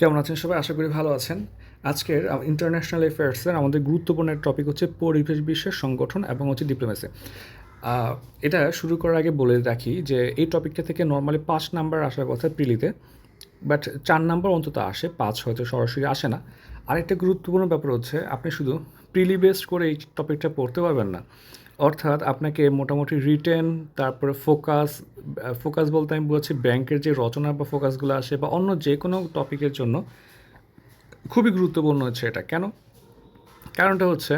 কেমন আছেন সবাই? আশা করি ভালো আছেন। আজকের ইন্টারন্যাশনাল অ্যাফেয়ার্সের আমাদের গুরুত্বপূর্ণ একটা টপিক হচ্ছে পরিবেশ বিশ্বের সংগঠন এবং হচ্ছে ডিপ্লোমেসি। আ এটা শুরু করার আগে বলে রাখি যে এই টপিকটা থেকে নরমালি ৫ নাম্বার আসার কথা প্রিলিতে। বাট ৪ নাম্বার অন্তত আসে, ৫ হয়তো সরাসরি আসে না। আরেকটা গুরুত্বপূর্ণ ব্যাপার হচ্ছে আপনি শুধু প্রিলি বেসড করে এই টপিকটা পড়তে পারবেন না। অর্থাৎ আপনাকে মোটামুটি রিটেন, তারপরে ফোকাস বলতে আমি বলছি ব্যাংকের যে রচনা বা ফোকাসগুলো আসে বা অন্য যে কোনো টপিকের জন্য খুবই গুরুত্বপূর্ণ হচ্ছে এটা। কেন? কারণটা হচ্ছে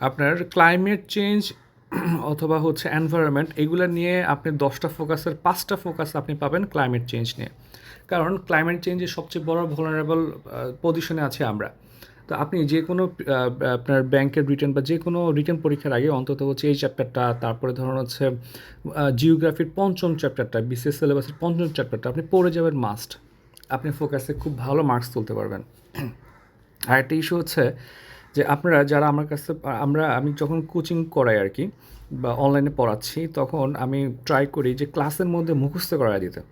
আপনার ক্লাইমেট চেঞ্জ অথবা হচ্ছে এনভায়রনমেন্ট এগুলা নিয়ে আপনি ১০টা ফোকাসের ৫টা ফোকাস আপনি পাবেন ক্লাইমেট চেঞ্জ নিয়ে। কারণ ক্লাইমেট চেঞ্জের সবচেয়ে বড় vulnerable পজিশনে আছি আমরা। তো আপনি যে কোনো আপনার ব্যাংকের রিটেন বা যে কোনো রিটেন পরীক্ষার আগে অন্তত হচ্ছে এই চ্যাপ্টারটা, তারপরে ধরুন হচ্ছে জিওগ্রাফির ৫ম চ্যাপ্টারটা, বিসিএস সিলেবাসের ৫ম চ্যাপ্টারটা আপনি পড়ে যাবেন মাস্ট। আপনি ফোকাসে খুব ভালো মার্কস তুলতে পারবেন। আরেকটা ইস্যু হচ্ছে যে আপনারা যারা আমার কাছে আমি যখন কোচিং করাই আর কি বা অনলাইনে পড়াচ্ছি তখন আমি ট্রাই করি যে ক্লাসের মধ্যে মুখস্থ করায় দিতে।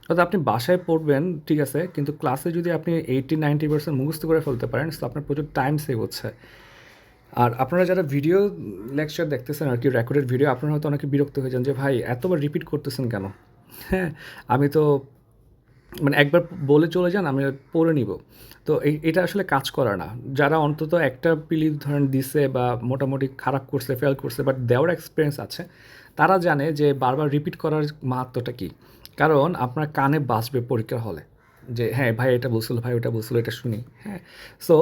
অর্থাৎ আপনি বাসায় পড়বেন ঠিক আছে, কিন্তু ক্লাসে যদি আপনি 80-90% মুখস্থ করে ফেলতে পারেন তো আপনার প্রচুর টাইম সেভ হচ্ছে। আর আপনারা যারা ভিডিও লেকচার দেখতেছেন আর কি, রেকর্ডেড ভিডিও, আপনারা হয়তো অনেকে বিরক্ত হয়ে যান যে ভাই এতবার রিপিট করতেছেন কেন? হ্যাঁ, আমি তো মানে একবার বলে চলে যান, আমি পড়ে নিব। তো এটা আসলে কাজ করে না। যারা অন্তত একটা প্রিলি ধরেন দিছে বা মোটামুটি খারাপ করছে, ফেল করছে বাট দেওয়ার এক্সপেরিয়েন্স আছে, তারা জানে যে বারবার রিপিট করার মাহাত্ম্যটা কী। কারণ আপনার কানে বাজবে পরীক্ষার হলে যে হ্যাঁ ভাই এটা বলছিল, ভাই ওটা বলছিল, এটা শুনি। হ্যাঁ, সো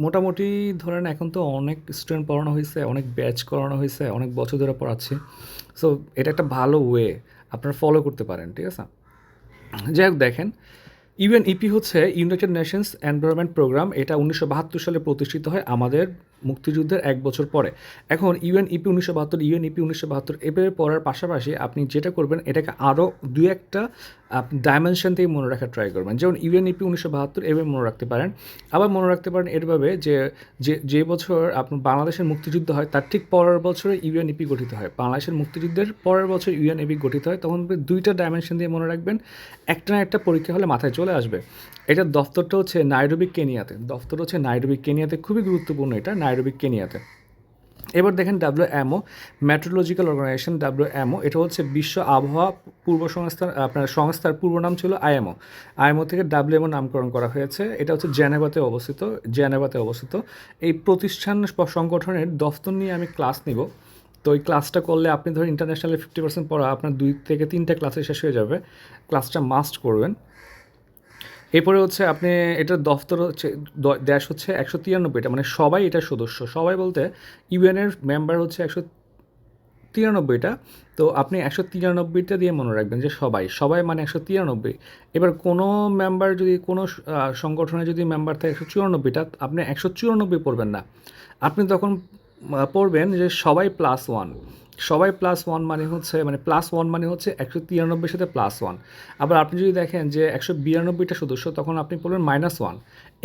মোটামুটি ধরেন এখন তো অনেক স্টুডেন্ট পড়ানো হয়েছে, অনেক ব্যাচ করানো হয়েছে, অনেক বছর ধরে পড়াচ্ছি। সো এটা একটা ভালো ওয়ে, আপনারা ফলো করতে পারেন, ঠিক আছে? যাই হোক দেখেন, ইউএনইপি হচ্ছে ইউনাইটেড নেশনস এনভায়রনমেন্ট প্রোগ্রাম। এটা ১৯৭২ সালে প্রতিষ্ঠিত হয় আমাদের মুক্তিযুদ্ধের ১ বছর পরে। এখন ইউএনইপি ১৯৭২ এভাবে পড়ার পাশাপাশি আপনি যেটা করবেন এটাকে আরও ২-১টা ডাইমেনশন থেকে মনে রাখার ট্রাই করবেন। যেমন ইউএনইপি ১৯৭২ এভাবে মনে রাখতে পারেন। আবার মনে রাখতে পারেন এভাবে যে বছর আপনার বাংলাদেশের মুক্তিযুদ্ধ হয় তার ঠিক পরের বছরে ইউএনইপি গঠিত হয়। বাংলাদেশের মুক্তিযুদ্ধের পরের বছর ইউএনইপি গঠিত হয়। তখন ২টা ডাইমেনশন দিয়ে মনে রাখবেন। একটা না একটা পরীক্ষা হলে মাথায় চলে আসবে। এটার দফতরটা হচ্ছে নাইরোবি, কেনিয়াতে। খুবই গুরুত্বপূর্ণ এটা, নাইরোবি, কেনিয়াতে। এবার দেখেন ডাব্লিউএমও, মেট্রোলজিক্যাল অর্গানাইজেশন, ডাব্লিউএমও এটা হচ্ছে বিশ্ব আবহাওয়া পূর্ব সংস্থার আপনার সংস্থার পূর্ব নাম ছিল আইএমও। আইএমও থেকে ডাব্লিউএমও নামকরণ করা হয়েছে। এটা হচ্ছে জেনেভাতে অবস্থিত। এই প্রতিষ্ঠান সংগঠনের দফতর নিয়ে আমি ক্লাস নিব। তো এই ক্লাসটা করলে আপনি ধরেন ইন্টারন্যাশনালে 50% পড়া আপনার 2 থেকে 3টা ক্লাসে শেষ হয়ে যাবে। ক্লাসটা মাস্ট করবেন। এরপরে হচ্ছে আপনি এটার দফতর হচ্ছে দেশ হচ্ছে ১৯৩টা, মানে সবাই এটার সদস্য। সবাই বলতে ইউএনের মেম্বার হচ্ছে ১৯৩টা। তো আপনি ১৯৩টা দিয়ে মনে রাখবেন যে সবাই মানে ১৯৩। এবার কোনো মেম্বার যদি কোনো সংগঠনে যদি মেম্বার থাকে ১৯৪টা, আপনি ১৯৪ পড়বেন না। আপনি তখন পড়বেন যে সবাই প্লাস ওয়ান মানে হচ্ছে ১৯৩ সাথে +1। আবার আপনি যদি দেখেন যে ১৯২টা সদস্য, তখন আপনি পড়বেন -1।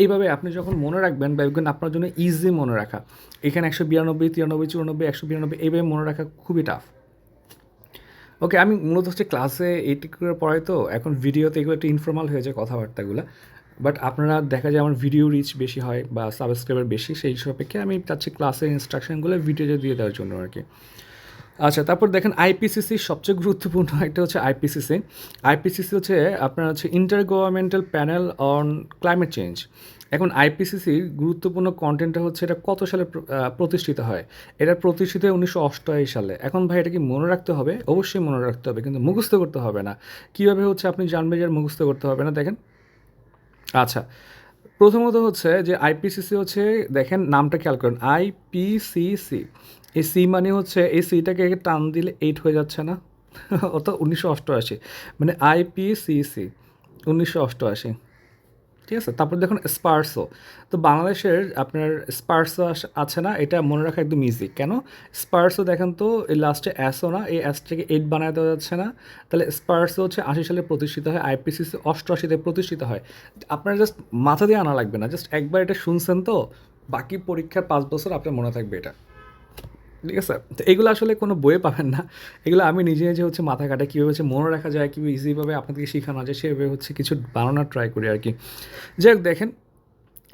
এইভাবে আপনি যখন মনে রাখবেন বা দেখবেন আপনার জন্য ইজি মনে রাখা। এখানে ১৯২, ৯৩, ৯৪, ১৯২ এইভাবে মনে রাখা খুবই টাফ। ওকে, আমি মূলত হচ্ছে ক্লাসে এইটি করে পড়াই, তো এখন ভিডিওতে এগুলো একটু ইনফর্মাল হয়ে যায় কথাবার্তাগুলো। বাট আপনারা দেখা যায় আমার ভিডিও রিচ বেশি হয় বা সাবস্ক্রাইবার বেশি, সেই সাপেক্ষে আমি চাচ্ছি ক্লাসের ইনস্ট্রাকশনগুলো ভিডিওতে দিয়ে দেওয়ার জন্য আর কি। আচ্ছা, তারপর দেখেন আইপিসিসি সবচেয়ে গুরুত্বপূর্ণ একটা হচ্ছে আইপিসিসি। আইপিসিসি হচ্ছে আপনার হচ্ছে inter governmental panel on climate change. এখন আইপিসিসির গুরুত্বপূর্ণ কন্টেন্টটা হচ্ছে এটা কত সালে প্রতিষ্ঠিত হয়। এটা প্রতিষ্ঠিত হয় ১৯৮৮ সালে। এখন ভাই এটা কি মনে রাখতে হবে? অবশ্যই মনে রাখতে হবে, কিন্তু মুখস্থ করতে হবে না। কীভাবে হচ্ছে আপনি জানবেন যে মুখস্থ করতে হবে না? দেখেন, আচ্ছা, প্রথমত হচ্ছে যে আইপিসিসি হচ্ছে, দেখেন নামটা খেয়াল করেন, আইপিসিসি। এই সি মানে হচ্ছে, এই সিটাকে টান দিলে 8 হয়ে যাচ্ছে না? অর্থাৎ ১৯৮৮, মানে আইপিসিসি ১৯৮৮। ঠিক আছে? তারপর দেখুন স্পারসো। তো বাংলাদেশের আপনার স্পারসো আছে না? এটা মনে রাখা একদম ইজি। কেন? স্পারসো দেখেন তো, এই লাস্টে এসও না, এই এসটাকে 8 বানায় দেওয়া যাচ্ছে না? তাহলে স্পারসো হচ্ছে ৮০ সালে প্রতিষ্ঠিত হয়, আইপিসিসি ৮৮-তে প্রতিষ্ঠিত হয়। আপনার জাস্ট মাথা দিয়ে আনা লাগবে না, জাস্ট একবার এটা শুনছেন তো, বাকি পরীক্ষার ৫ বছর আপনার মনে থাকবে এটা। ঠিক আছে? তো এগুলো আসলে কোনো বইয়ে পাবেন না। এগুলো আমি নিজে, নিজে হচ্ছে মাথা খাটাই কীভাবে হচ্ছে মনে রাখা যায়, কীভাবে ইজিভাবে আপনাদেরকে শেখানো যায় সেভাবে হচ্ছে কিছু বানানোর ট্রাই করি আরকি। যাই হোক দেখেন,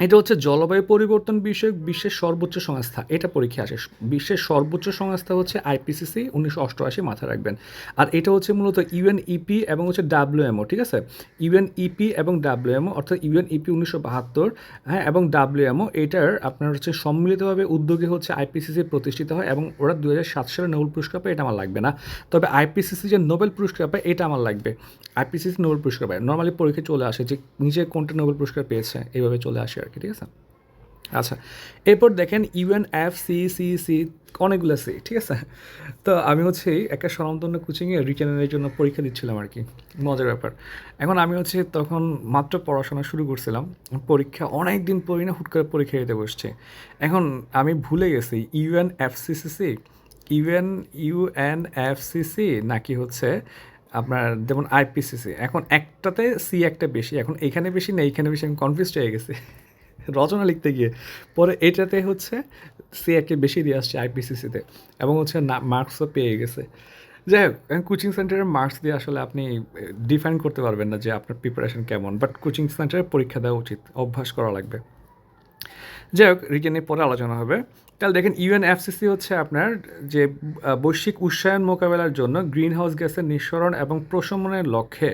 এটা হচ্ছে জলবায়ু পরিবর্তন বিষয়ক বিশ্বের সর্বোচ্চ সংস্থা। এটা পরীক্ষায় আসে। বিশ্বের সর্বোচ্চ সংস্থা হচ্ছে আইপিসিসি ১৯৮৮ মাথায় রাখবেন। আর এটা হচ্ছে মূলত ইউএনইপি এবং হচ্ছে ডাব্লিউএমও, ঠিক আছে? ইউএনইপি এবং ডাব্লিউএমও অর্থাৎ ইউএনইপি ১৯৭২, হ্যাঁ? এবং ডাব্লিউএমও এটার আপনার হচ্ছে সম্মিলিতভাবে উদ্যোগে হচ্ছে আইপিসিসি প্রতিষ্ঠিত হয় এবং ওরা ২০০৭ সালে নোবেল পুরস্কার পায়, এটা আমার লাগবে না। তবে আইপিসিসি যে নোবেল পুরস্কার পায় এটা আমার লাগবে। আইপিসিসি নোবেল পুরস্কার পায়। নরমালি পরীক্ষায় চলে আসে যে নিজে কোনটা নোবেল পুরস্কার পেয়েছে, এইভাবে চলে আসে আরকি, ঠিক আছে? আচ্ছা, এরপর দেখেন ইউএনএফসিসিসি অনেকগুলো সি, ঠিক আছে? তো আমি হচ্ছে একটা স্বনামধন্য কোচিংয়ে রিটেনের জন্য পরীক্ষা দিচ্ছিলাম আরকি। মজার ব্যাপার। এখন আমি হচ্ছে তখন মাত্র পড়াশোনা শুরু করছিলাম। পরীক্ষা অনেক দিন পড়ি না, হুট করে পরীক্ষা দিতে বসছি। এখন আমি ভুলে গেছি ইউএনএফসিসিসি, ইউএনএফসিসি নাকি হচ্ছে আপনার যেমন আইপিসিসি। এখন একটাতে সি একটা বেশি। এখন এইখানে বেশি না এইখানে বেশি, আমি কনফিউজড হয়ে গেছি রচনা লিখতে গিয়ে। পরে এটাতে হচ্ছে সি একটা বেশি দিয়ে আসছে আইপিসিসিতে এবং হচ্ছে না মার্কসও পেয়ে গেছে। যাই হোক, কোচিং সেন্টারের মার্কস দিয়ে আসলে আপনি ডিফাইন করতে পারবেন না যে আপনার প্রিপারেশন কেমন, বাট কোচিং সেন্টারে পরীক্ষা দেওয়া উচিত, অভ্যাস করা লাগবে। যাই হোক, রিটেনের পরে আলোচনা হবে। তাহলে দেখেন ইউএনএফসিসি হচ্ছে আপনার যে বৈশ্বিক উষ্ণায়ন মোকাবেলার জন্য গ্রিন হাউস গ্যাসের নিঃসরণ এবং প্রশমনের লক্ষ্যে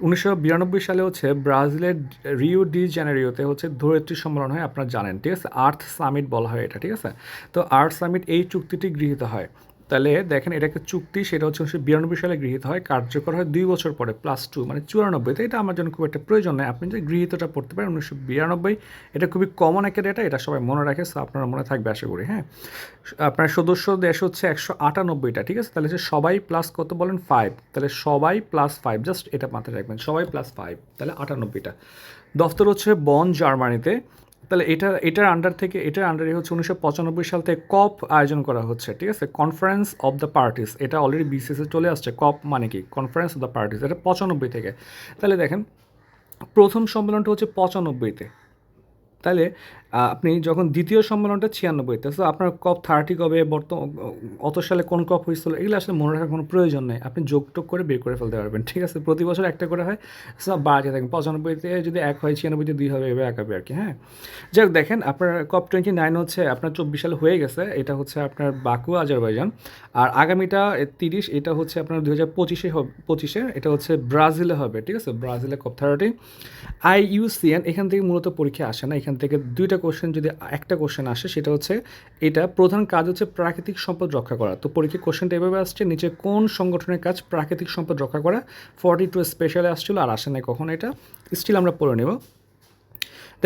১৯৯২ সালে হচ্ছে ব্রাজিলের রিও ডি জেনেরিওতে হচ্ছে ধরিত্রী সম্মেলন হয়, আপনারা জানেন, ঠিক আছে? আর্থ সামিট বলা হয় এটা, ঠিক আছে? তো আর্থ সামিট এই চুক্তিটি গৃহীত হয়। তাহলে দেখেন এটা একটা চুক্তি, সেটা হচ্ছে ১৯৯২ সালে গৃহীত হয়, কার্যকর হয় ২ বছর পরে +2 মানে ৯৪-তে। এটা আমার জন্য খুব একটা প্রয়োজন নয়, আপনি যে গৃহীতটা পড়তে পারেন ১৯৯২। এটা খুবই কমন একটা ডেটা, এটা সবাই মনে রাখে, সো আপনারা মনে থাকবে আশা করি, হ্যাঁ? আপনার সদস্য দেশ হচ্ছে ১৯৮টা, ঠিক আছে? তাহলে হচ্ছে সবাই প্লাস কত বলেন 5, তাহলে সবাই +5, জাস্ট এটা মাথায় রাখবেন, সবাই +5 তাহলে ৯৮টা। দফতর হচ্ছে বন, জার্মানিতে। তাহলে এটার আন্ডারে হচ্ছে ১৯৯৫ সাল থেকে কপ আয়োজন করা হচ্ছে, ঠিক আছে? কনফারেন্স অফ দ্য পার্টিস, এটা অলরেডি বিসিএসে চলে আসছে। কপ মানে কি? কনফারেন্স অফ দ্য পার্টিস, এটা ৯৫ থেকে। তাহলে দেখেন প্রথম সম্মেলনটা হচ্ছে ৯৫-তে। তাহলে আপনি যখন দ্বিতীয় সম্মেলনটা ৯৬-তে, সো আপনার কপ 30 কবে, অত সালে কোন কপ হয়েছিল, এগুলো আসলে মনে রাখার কোনো প্রয়োজন নেই। আপনি যোগ-টোগ করে বের করে ফেলতে পারবেন, ঠিক আছে? প্রতি বছর একটা করে হয়, সো বাড়াতে থাকেন। ৯৫-তে যদি ১ হয়, ৯৬-তে ২ হবে, এভাবে এক হবে আরকি, হ্যাঁ? যাই হোক দেখেন, আপনার কপ 29 হচ্ছে আপনার ২৪ সালে হয়ে গেছে। এটা হচ্ছে আপনার বাকু, আজারবাইজান। আর আগামীটা ৩০, এটা হচ্ছে আপনার ২০২৫-এ এটা হচ্ছে ব্রাজিলে হবে, ঠিক আছে? ব্রাজিলে কপ 30। আইইউসিএন, এখান থেকে মূলত পরীক্ষা আসে না। এখান থেকে ২টা কোশ্চেন, যদি একটা কোশ্চেন আসে সেটা হচ্ছে এটা প্রধান কাজ হচ্ছে প্রাকৃতিক সম্পদ রক্ষা করা। তো পরীক্ষার কোশ্চেনটা এভাবে আসছে, নিচে কোন সংগঠনের কাজ প্রাকৃতিক সম্পদ রক্ষা করা? 42 স্পেশালে আসছিল, আর আসে নাই কখনো এটা। স্টিল আমরা পড়ে নেব।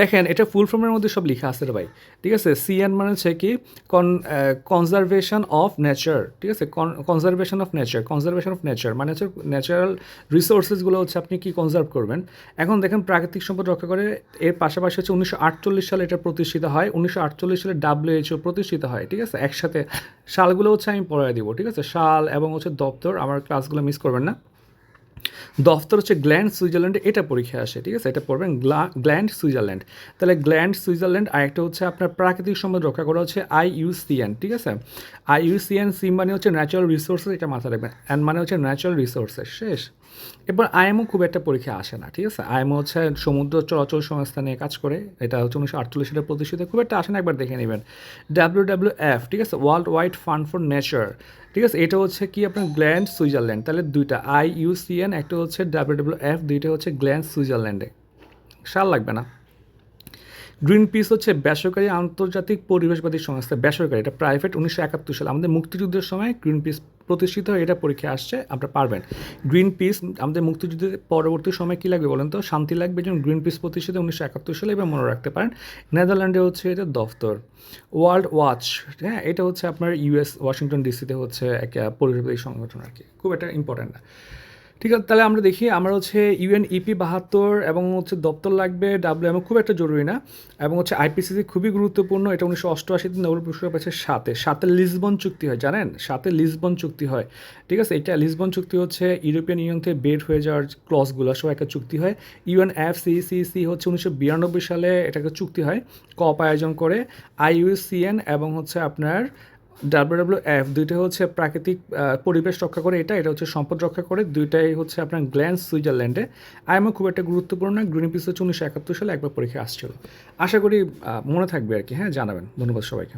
দেখেন এটা ফুল ফর্মের মধ্যে সব লেখা আছে রে ভাই, ঠিক আছে? সিএন মানে হচ্ছে কি কনজারভেশন অফ নেচার, ঠিক আছে? কনজারভেশন অফ নেচার মানে হচ্ছে ন্যাচারাল রিসোর্সেসগুলো হচ্ছে আপনি কি কনজার্ভ করবেন। এখন দেখেন প্রাকৃতিক সম্পদ রক্ষা করে, এর পাশাপাশি হচ্ছে ১৯৪৮ সালে এটা প্রতিষ্ঠিত হয়। ১৯৪৮ সালে ডাব্লিউএইচও প্রতিষ্ঠিত হয়, ঠিক আছে? একসাথে সালগুলো হচ্ছে আমি পড়ায় দিব, ঠিক আছে? সাল এবং হচ্ছে দপ্তর, আমার ক্লাসগুলো মিস করবেন না। দফতর হচ্ছে গ্ল্যান্ড, সুইজারল্যান্ডে, এটা পরীক্ষায় আসে, ঠিক আছে? এটা পড়বেন গ্ল্যান্ড, সুইজারল্যান্ড। তাহলে গ্ল্যান্ড, সুইজারল্যান্ড। আর একটা হচ্ছে আপনার প্রাকৃতিক সম্পদ রক্ষা করা হচ্ছে আইইউসিএন, ঠিক আছে? আইইউসিএন, সি মানে হচ্ছে ন্যাচারাল রিসোর্সেস, এটা মাথায় রাখবেন। এন মানে হচ্ছে ন্যাচারাল রিসোর্সেস, শেষ। এরপর আইএমও খুব একটা পরীক্ষা আসে না, ঠিক আছে? আইএমও হচ্ছে সমুদ্র চলাচল সংস্থা নিয়ে কাজ করে, এটা হচ্ছে ১৯৪৮ সালে প্রতিষ্ঠিত, খুব একটা আসে না, একবার দেখে নেবেন। ডাব্লিউডাব্লিউএফ, ঠিক আছে? World wide fund for nature, ঠিক আছে? এটা হচ্ছে কি আপনার গ্ল্যান্ড, সুইজারল্যান্ড। তাহলে দুইটা আইইউসিএন, একটা হচ্ছে ডাব্লিউডাব্লিউএফ, দুইটা হচ্ছে গ্ল্যান্ড, সুইজারল্যান্ডে। সাল লাগবে না। গ্রিন পিস হচ্ছে বেসরকারি আন্তর্জাতিক পরিবেশবাদী সংস্থা, বেসরকারি, এটা প্রাইভেট। ১৯৭১ সালে আমাদের মুক্তিযুদ্ধের সময় গ্রিন পিস প্রতিষ্ঠিত হয়, এটা পরীক্ষায় আসছে, আপনারা পারবেন। গ্রিন পিস আমাদের মুক্তিযুদ্ধের পরবর্তী সময় কী লাগবে বলেন তো? শান্তি লাগবে, যেমন গ্রিন পিস প্রতিষ্ঠিত ১৯৭১ সালে, এবার মনে রাখতে পারেন। নেদারল্যান্ডে হচ্ছে এটা দফতর। ওয়ার্ল্ড ওয়াচ, হ্যাঁ, এটা হচ্ছে আপনার ইউএস ওয়াশিংটন ডিসিতে হচ্ছে একটা পরিবেশবাদী সংগঠন আর কি, খুব একটা ইম্পর্ট্যান্ট না। ঠিক আছে, তাহলে আমরা দেখি, আমরা হচ্ছে ইউএনইপি ৭২ এবং হচ্ছে দপ্তর লাগবে, ডাব্লিউএমও খুব একটা জরুরি না, এবং হচ্ছে আইপিসিসি খুবই গুরুত্বপূর্ণ। এটা 1988-তে নোবেল পুরস্কার পেয়েছে। সাথে লিসবন চুক্তি হয়, জানেন? সাথে লিসবন চুক্তি হয়, ঠিক আছে? এটা লিসবন চুক্তি হচ্ছে ইউরোপিয়ান ইউনিয়ন থেকে বের হয়ে যাওয়ার ক্লজগুলো সব একটা চুক্তি হয়। ইউএনএফসিসিসি হচ্ছে ১৯৯২ সালে এটাকে চুক্তি হয়, কপ আয়োজন করে। আইইউসিএন এবং হচ্ছে আপনার WWF দুইটা হচ্ছে প্রাকৃতিক পরিবেশ রক্ষা করে, এটা হচ্ছে সম্পদ রক্ষা করে, দুইটাই হচ্ছে আপনার গ্ল্যান্স সুইজারল্যান্ডে। আইএমও খুব একটা গুরুত্বপূর্ণ না, গ্রিন পিস হচ্ছে 1971 সালে একবার পরীক্ষা আসছিল। আশা করি মনে থাকবে আর কি। হ্যাঁ, জানাবেন। ধন্যবাদ সবাইকে।